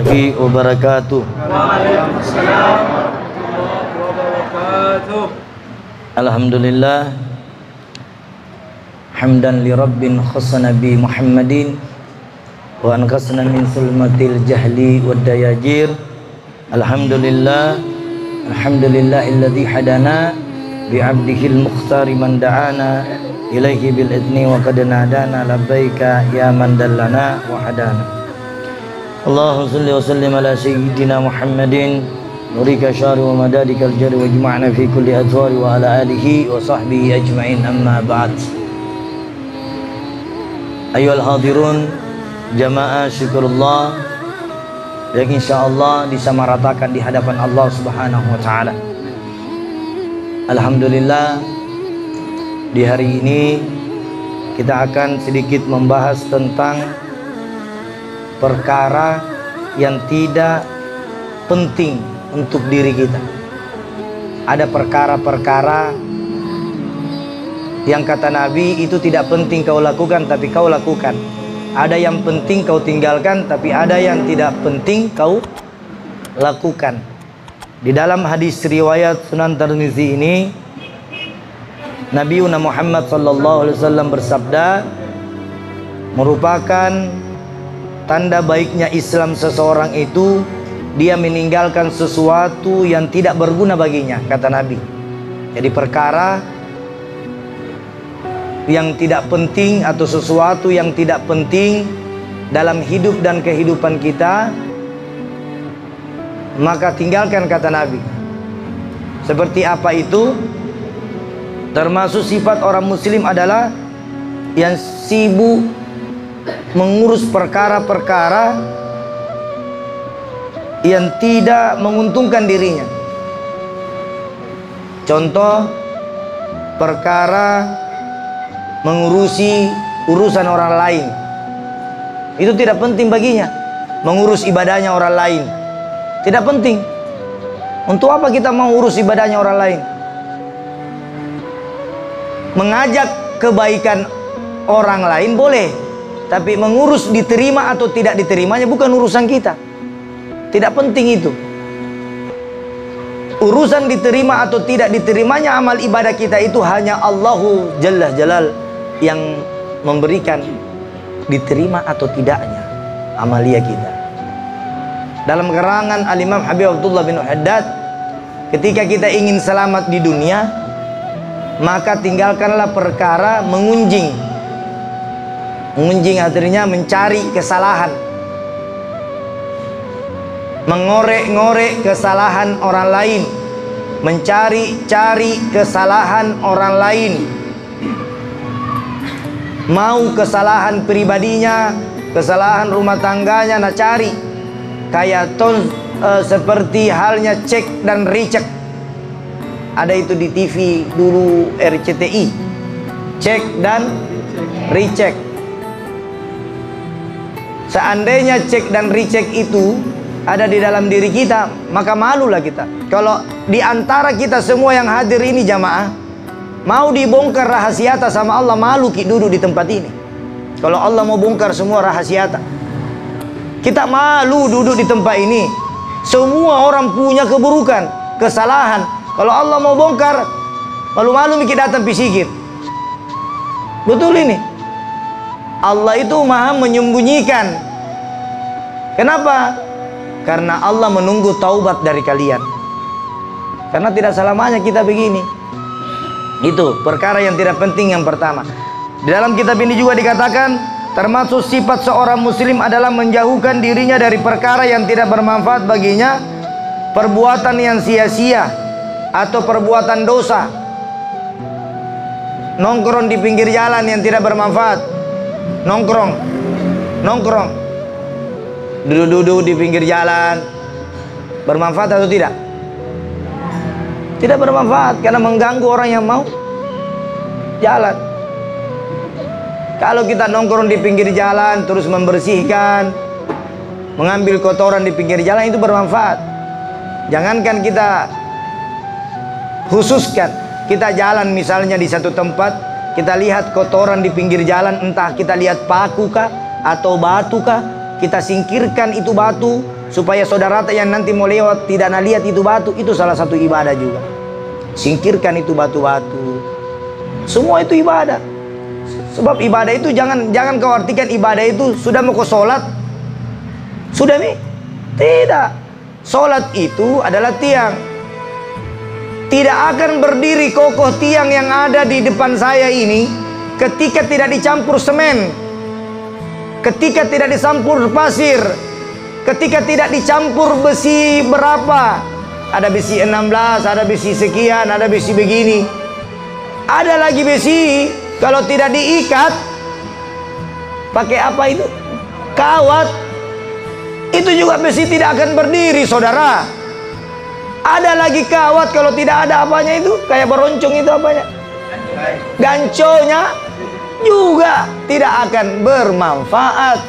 warahmatullahi wabarakatuh. Waalaikumsalam warahmatullahi wabarakatuh. Alhamdulillah hamdan li rabbin khassana bi Muhammadin wa anqasna min sulmatil jahli wad dayajir. Alhamdulillah alladzi hadana bi abdihil mukhtari man da'ana ilaihi bil idni wa qad nadana labbaika ya man dallana wa hadana. Allahumma shalli wa sallim ala sayyidina Muhammadin nurika syari wa madadikal jari wa jma'na fi kulli adwari wa ala alihi wa sahbihi ajma'in, amma ba'd. Ayyuhal hadirun jamaah syukurullah yang insyaallah disamaratakan di hadapan Allah Subhanahu wa taala. Alhamdulillah, di hari ini kita akan sedikit membahas tentang perkara yang tidak penting untuk diri kita. Ada perkara-perkara yang kata Nabi itu tidak penting kau lakukan tapi kau lakukan. Ada yang penting kau tinggalkan, tapi ada yang tidak penting kau lakukan. Di dalam hadis riwayat Sunan Tirmizi ini, Nabi Muhammad SAW bersabda, merupakan tanda baiknya Islam seseorang itu dia meninggalkan sesuatu yang tidak berguna baginya, kata Nabi. Jadi perkara yang tidak penting atau sesuatu yang tidak penting dalam hidup dan kehidupan kita, maka tinggalkan, kata Nabi. Seperti apa itu? Termasuk sifat orang muslim adalah yang sibuk mengurus perkara-perkara yang tidak menguntungkan dirinya. Contoh, perkara mengurusi urusan orang lain, itu tidak penting baginya. Mengurus ibadahnya orang lain tidak penting. Untuk apa kita mau urus ibadahnya orang lain? Mengajak kebaikan orang lain boleh, tapi mengurus diterima atau tidak diterimanya bukan urusan kita. Tidak penting itu. Urusan diterima atau tidak diterimanya amal ibadah kita itu hanya Allahu Jalla Jalal yang memberikan diterima atau tidaknya amalia kita. Dalam keterangan Al-Imam Habib Abdullah bin Haddad, ketika kita ingin selamat di dunia, maka tinggalkanlah perkara mengunjing. Mengunjing artinya mencari kesalahan, mengorek-ngorek kesalahan orang lain, mencari-cari kesalahan orang lain. Mau kesalahan pribadinya, kesalahan rumah tangganya, nah cari. Kayak seperti halnya cek dan recheck. Ada itu di TV dulu, RCTI, cek dan recheck. Seandainya cek dan recheck itu ada di dalam diri kita, maka malulah kita. Kalau di antara kita semua yang hadir ini jamaah, mau dibongkar rahasiata sama Allah, malu ki duduk di tempat ini. Kalau Allah mau bongkar semua rahasiata, kita malu duduk di tempat ini. Semua orang punya keburukan, kesalahan. Kalau Allah mau bongkar, malu-malu mikir datang pisikir. Betul ini. Allah itu maha menyembunyikan. Kenapa? Karena Allah menunggu taubat dari kalian. Karena tidak selamanya kita begini. Itu perkara yang tidak penting yang pertama. Di dalam kitab ini juga dikatakan, termasuk sifat seorang muslim adalah menjauhkan dirinya dari perkara yang tidak bermanfaat baginya, perbuatan yang sia-sia atau perbuatan dosa. Nongkrong di pinggir jalan yang tidak bermanfaat. Nongkrong duduk-duduk di pinggir jalan, bermanfaat atau tidak? Tidak bermanfaat, karena mengganggu orang yang mau jalan. Kalau kita nongkrong di pinggir jalan terus membersihkan, mengambil kotoran di pinggir jalan, itu bermanfaat. Jangankan kita khususkan, kita jalan misalnya di satu tempat, kita lihat kotoran di pinggir jalan, entah kita lihat paku kah atau batu kah, kita singkirkan itu batu, supaya saudara yang nanti mau lewat tidak lihat itu batu. Itu salah satu ibadah juga. Singkirkan itu batu-batu. Semua itu ibadah. Sebab ibadah itu jangan kau artikan ibadah itu sudah mau kau sholat, sudah nih. Tidak. Sholat itu adalah tiang. Tidak akan berdiri kokoh tiang yang ada di depan saya ini ketika tidak dicampur semen, ketika tidak dicampur pasir, ketika tidak dicampur besi berapa. Ada besi 16, ada besi sekian, ada besi begini. Ada lagi besi, kalau tidak diikat, pakai apa itu? Kawat. Itu juga besi tidak akan berdiri, saudara. Ada lagi kawat, kalau tidak ada apanya itu, kayak beroncong itu apanya? Ganconya juga tidak akan bermanfaat.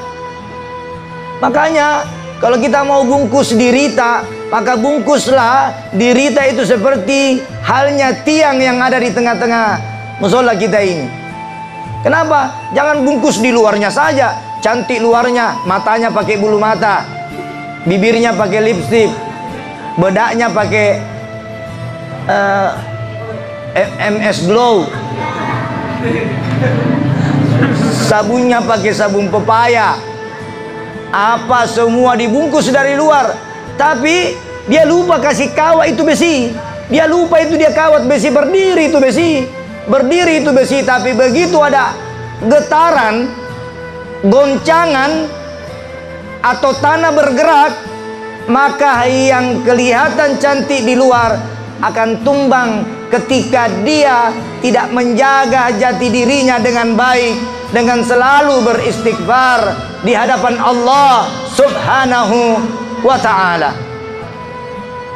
Makanya kalau kita mau bungkus dirita, maka bungkuslah dirita itu seperti halnya tiang yang ada di tengah-tengah musola kita ini. Kenapa? Jangan bungkus di luarnya saja. Cantik luarnya, matanya pakai bulu mata, bibirnya pakai lipstik, bedaknya pakai MS Glow, sabunnya pakai sabun pepaya. Apa semua dibungkus dari luar, tapi dia lupa kasih kawat itu besi. Dia lupa itu dia kawat besi, berdiri itu besi, berdiri itu besi. Tapi begitu ada getaran, goncangan atau tanah bergerak, maka yang kelihatan cantik di luar akan tumbang ketika dia tidak menjaga jati dirinya dengan baik, dengan selalu beristighfar di hadapan Allah Subhanahu wa ta'ala.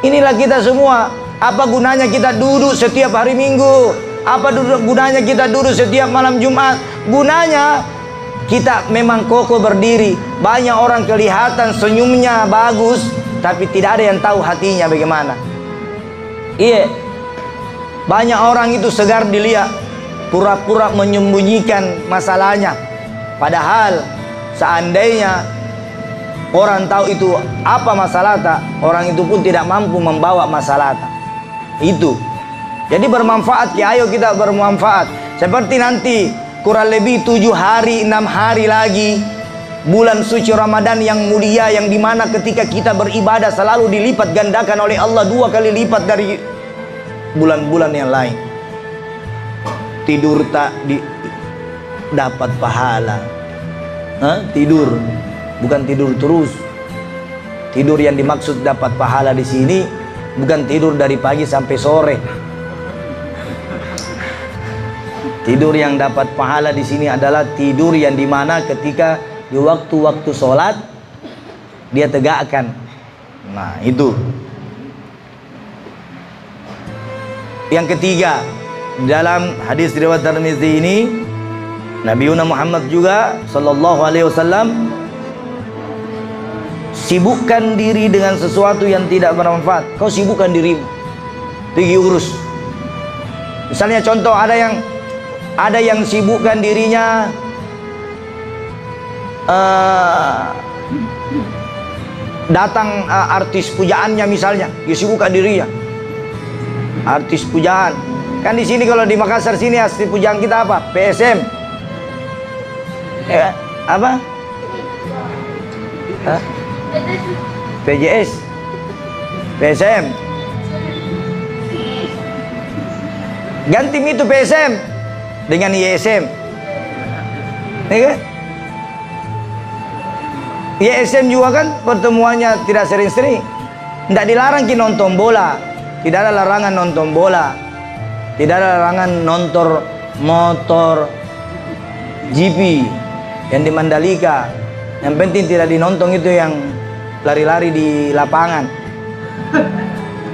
Inilah kita semua. Apa gunanya kita duduk setiap hari Minggu? Apa gunanya kita duduk setiap malam Jumat? Gunanya kita memang kokoh berdiri. Banyak orang kelihatan senyumnya bagus, tapi tidak ada yang tahu hatinya bagaimana. Iya, banyak orang itu segar dilihat, pura-pura menyembunyikan masalahnya. Padahal seandainya orang tahu itu apa masalah tak, orang itu pun tidak mampu membawa masalah tak. Itu. Jadi bermanfaat ya, ayo kita bermanfaat. Seperti nanti kurang lebih 7 hari 6 hari lagi bulan suci Ramadan yang mulia, yang dimana ketika kita beribadah selalu dilipat gandakan oleh Allah 2 kali lipat dari bulan-bulan yang lain. Tidur tak dapat pahala. Tidur bukan tidur terus. Tidur yang dimaksud dapat pahala di sini bukan tidur dari pagi sampai sore. Tidur yang dapat pahala di sini adalah tidur yang dimana ketika di waktu-waktu sholat dia tegakkan. Nah itu. Yang ketiga, dalam hadis riwayat Tirmizi ini, Nabi Muhammad juga sallallahu alaihi wasallam sibukkan diri dengan sesuatu yang tidak bermanfaat. Kau sibukkan dirimu, pergi urus. Misalnya contoh, ada yang sibukkan dirinya datang artis pujaannya misalnya, dia sibukkan dirinya artis pujaan. Kan di sini kalau di Makassar sini artis pujaan kita apa? PSM, apa? PJS, PSM. Ganti itu PSM dengan ISM, ya kan? ISM juga kan pertemuannya tidak sering-sering. Tidak dilarang kita nonton bola, tidak ada larangan nonton bola, tidak ada larangan nonton motor GP yang di Mandalika. Yang penting tidak dinonton itu yang lari-lari di lapangan,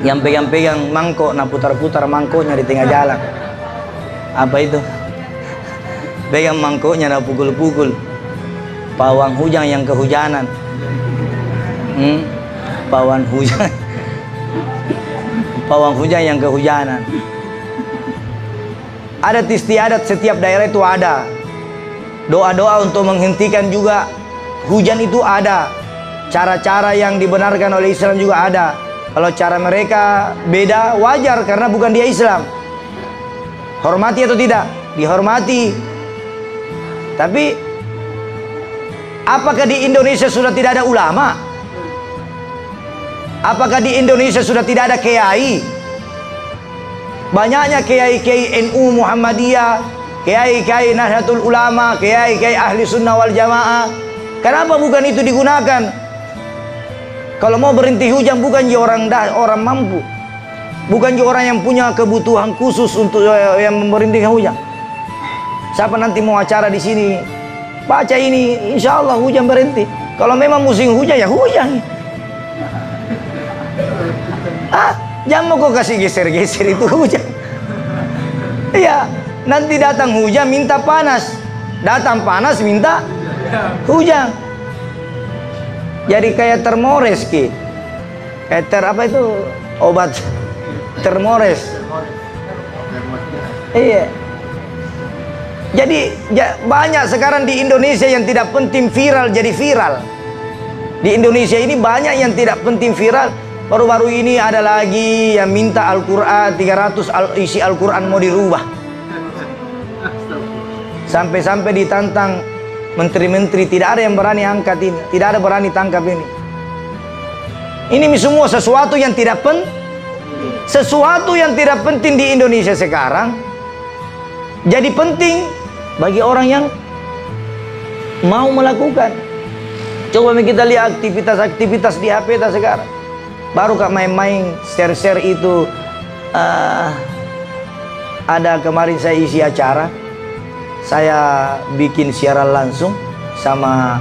yang pegang-pegang mangkok, nah putar-putar mangkoknya di tengah jalan. Apa itu? Pegang mangkoknya, nah pukul-pukul. Pawang hujan yang kehujanan. Pawang hujan. Pawang hujan yang kehujanan. Adat istiadat setiap daerah itu ada. Doa-doa untuk menghentikan juga hujan itu ada. cara-cara yang dibenarkan oleh Islam juga ada. Kalau cara mereka beda, wajar karena bukan dia Islam. Hormati atau tidak? Dihormati. Tapi apakah di Indonesia sudah tidak ada ulama? Apakah di Indonesia sudah tidak ada kiai? Banyaknya kiai-kiai NU Muhammadiyah, kiai-kiai Nahdlatul Ulama, kiai-kiai Ahli Sunnah wal Jamaah. Kenapa bukan itu digunakan? Kalau mau berhenti hujan bukan orang mampu, bukan orang yang punya kebutuhan khusus untuk yang berhenti hujan. Siapa nanti mau acara di sini, baca ini, insya Allah hujan berhenti. Kalau memang musim hujan ya hujan. Jangan mau kau kasih geser-geser itu hujan. Iya, nanti datang hujan minta panas, datang panas minta hujan. Jadi kayak termores ki, apa itu obat termores. Iya. Jadi banyak sekarang di Indonesia yang tidak penting viral jadi viral. Di Indonesia ini banyak yang tidak penting viral. Baru-baru ini ada lagi yang minta Al-Quran 300 isi Al-Quran mau dirubah. Sampai-sampai ditantang menteri-menteri, tidak ada yang berani angkat ini, tidak ada berani tangkap ini. Ini semua sesuatu yang tidak penting di Indonesia sekarang jadi penting bagi orang yang mau melakukan. Coba kita lihat aktivitas-aktivitas di HP kita sekarang. Baru kak main-main share-share itu. Ada kemarin saya isi acara, saya bikin siaran langsung sama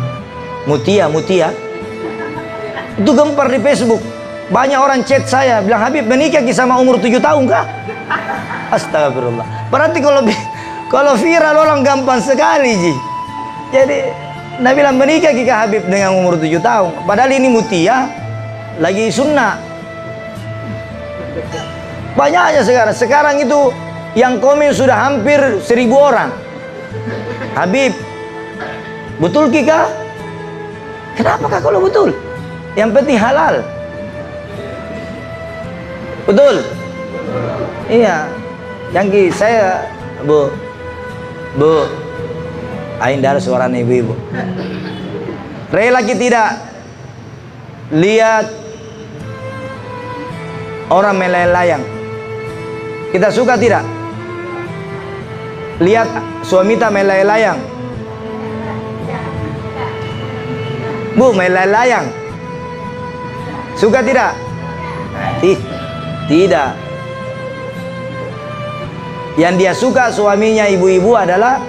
Mutia itu gempar di Facebook. Banyak orang chat saya bilang, Habib menikah sama umur 7 tahun kah? Astagfirullah. Berarti kalau viral orang gampang sekali ji. Jadi Nabi bilang menikah Habib dengan umur 7 tahun. Padahal ini Mutia lagi sunnah. Banyaknya sekarang itu yang komen sudah hampir 1000 orang. Habib, betul kika? Kenapa kalau betul? Yang penting halal. Betul? Iya. Yang saya bu, ain darah suara ibu-ibu. Rela kita tidak lihat orang melayang. Kita suka tidak? Lihat suami kita melayang. Bu, melayang. Suka tidak? Tidak. Yang dia suka suaminya ibu-ibu adalah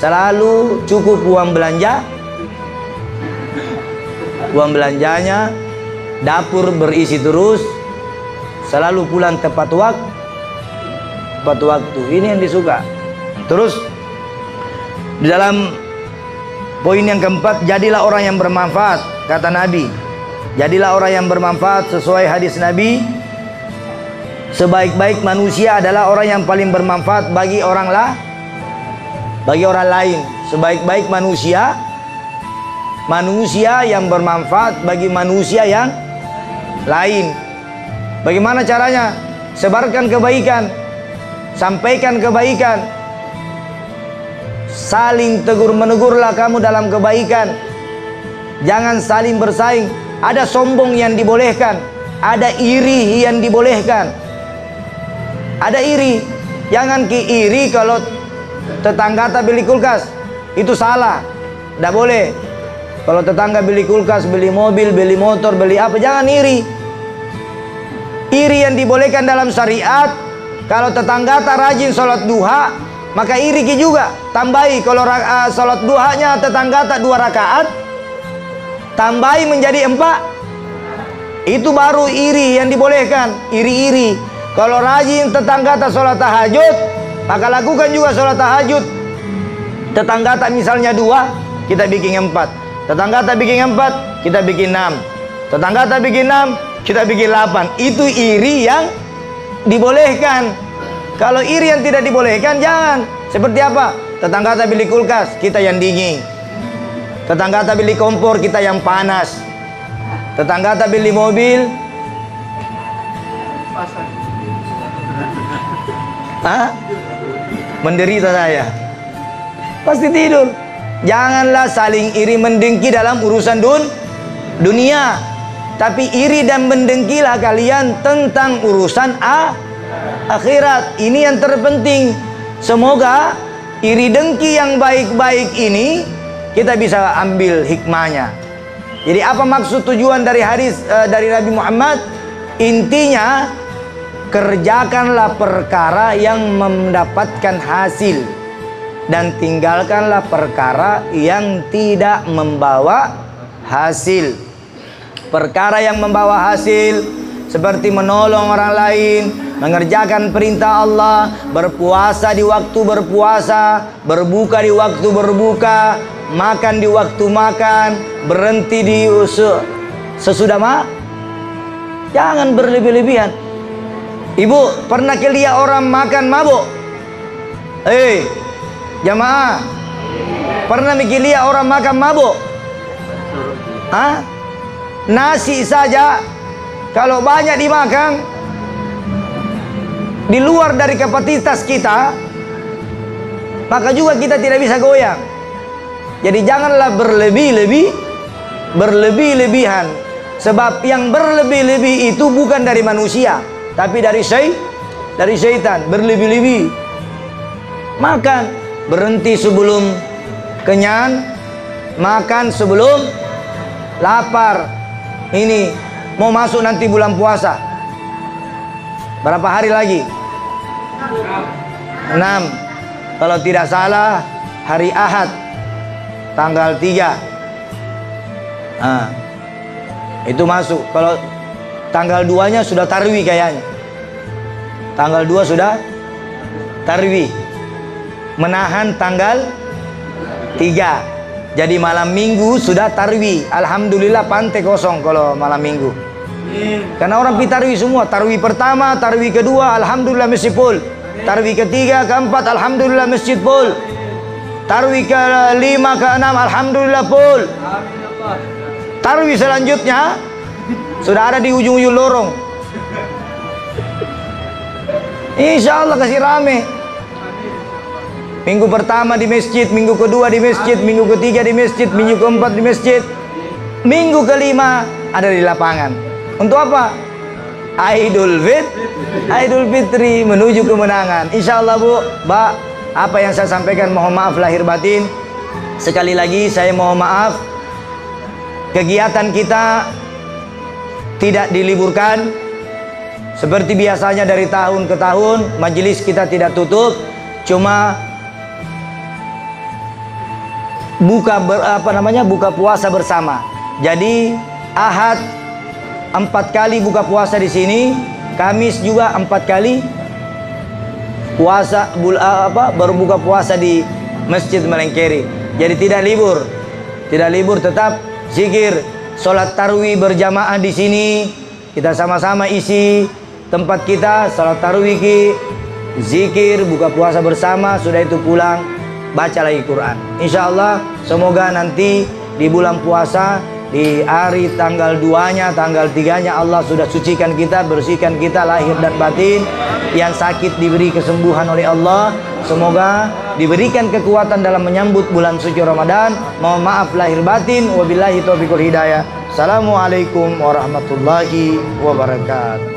selalu cukup uang belanja. Uang belanjanya, dapur berisi terus, selalu pulang tepat waktu. Ini yang disuka. Terus di dalam poin yang keempat, jadilah orang yang bermanfaat, kata Nabi. Jadilah orang yang bermanfaat sesuai hadis Nabi. Sebaik-baik manusia adalah orang yang paling bermanfaat bagi orang lain. Sebaik-baik manusia yang bermanfaat bagi manusia yang lain. Bagaimana caranya? Sebarkan kebaikan, sampaikan kebaikan, saling tegur menegurlah kamu dalam kebaikan. Jangan saling bersaing. Ada sombong yang dibolehkan, ada iri yang dibolehkan. Ada iri, jangan iri kalau tetangga tak beli kulkas, itu salah, tidak boleh. Kalau tetangga beli kulkas, beli mobil, beli motor, beli apa, jangan iri. Iri yang dibolehkan dalam syariat, kalau tetangga tak rajin sholat duha, maka iri juga. Tambahi, kalau sholat duhanya tetangga tak 2 rakaat, tambahi menjadi 4. Itu baru iri yang dibolehkan, iri-iri. Kalau rajin tetangga tak sholat tahajud, maka lakukan juga sholat tahajud. Tetangga tak misalnya 2, kita bikin 4. Tetangga tak bikin 4, kita bikin 6. Tetangga tak bikin 6, kita bikin 8. Itu iri yang dibolehkan. Kalau iri yang tidak dibolehkan, jangan. Seperti apa? Tetangga tak beli kulkas, kita yang dingin. Tetangga tak beli kompor, kita yang panas. Tetangga tak beli mobil. Hah? Menderita saya. Pasti tidur. Janganlah saling iri mendengki dalam urusan dunia. Tapi iri dan mendengkilah kalian tentang urusan akhirat. Ini yang terpenting. Semoga iri dengki yang baik-baik ini kita bisa ambil hikmahnya. Jadi apa maksud tujuan dari hadis dari Nabi Muhammad? Intinya, kerjakanlah perkara yang mendapatkan hasil dan tinggalkanlah perkara yang tidak membawa hasil. Perkara yang membawa hasil seperti menolong orang lain, mengerjakan perintah Allah, berpuasa di waktu berpuasa, berbuka di waktu berbuka, makan di waktu makan, berhenti di sesudah jangan berlebih-lebihan. Ibu pernah lihat orang makan mabuk? Jamaah, pernah lihat orang makan mabuk? Hah? Nasi saja kalau banyak dimakan di luar dari kapasitas kita, maka juga kita tidak bisa goyang. Jadi janganlah berlebih-lebihan. Sebab yang berlebih-lebih itu bukan dari manusia, tapi dari syaitan. Berlebih-lebih. Makan, berhenti sebelum kenyang, makan sebelum lapar. Ini mau masuk nanti bulan puasa. Berapa hari lagi? 6. Kalau tidak salah hari Ahad tanggal 3. Itu masuk. Kalau tanggal 2-nya sudah tarwi kayaknya. Tanggal 2 sudah tarwi. Menahan tanggal 3. Jadi malam minggu sudah tarwi. Alhamdulillah pantai kosong kalau malam minggu. Karena orang pi tarwi semua. Tarwi pertama, tarwi kedua, alhamdulillah masjid full. Tarwi ketiga, keempat, alhamdulillah masjid full. Tarwi ke-5, ke-6, alhamdulillah full. Tarwi selanjutnya sudah ada di ujung-ujung lorong. Insya Allah kasih rame. Minggu pertama di masjid, minggu kedua di masjid, minggu ketiga di masjid, minggu keempat di masjid, minggu kelima ada di lapangan. Untuk apa? Idul Fitri menuju kemenangan. Insya Allah Bu, Mbak, apa yang saya sampaikan mohon maaf lahir batin. Sekali lagi saya mohon maaf, kegiatan kita tidak diliburkan seperti biasanya dari tahun ke tahun. Majelis kita tidak tutup, cuma buka puasa bersama. Jadi Ahad 4 kali buka puasa di sini, Kamis juga 4 kali puasa berbuka puasa di Masjid Malengkeri. Jadi tidak libur, tetap zikir, sholat tarwih berjamaah di sini. Kita sama-sama isi tempat kita, sholat tarwih, zikir, buka puasa bersama. Sudah itu pulang, baca lagi Quran. Insya Allah semoga nanti di bulan puasa, di hari tanggal 2-nya, tanggal 3-nya Allah sudah sucikan kita, bersihkan kita lahir dan batin. Yang sakit diberi kesembuhan oleh Allah. Semoga diberikan kekuatan dalam menyambut bulan suci Ramadan. Mohon maaf lahir batin. Wabillahi taufiqul hidayah. Assalamualaikum warahmatullahi wabarakatuh.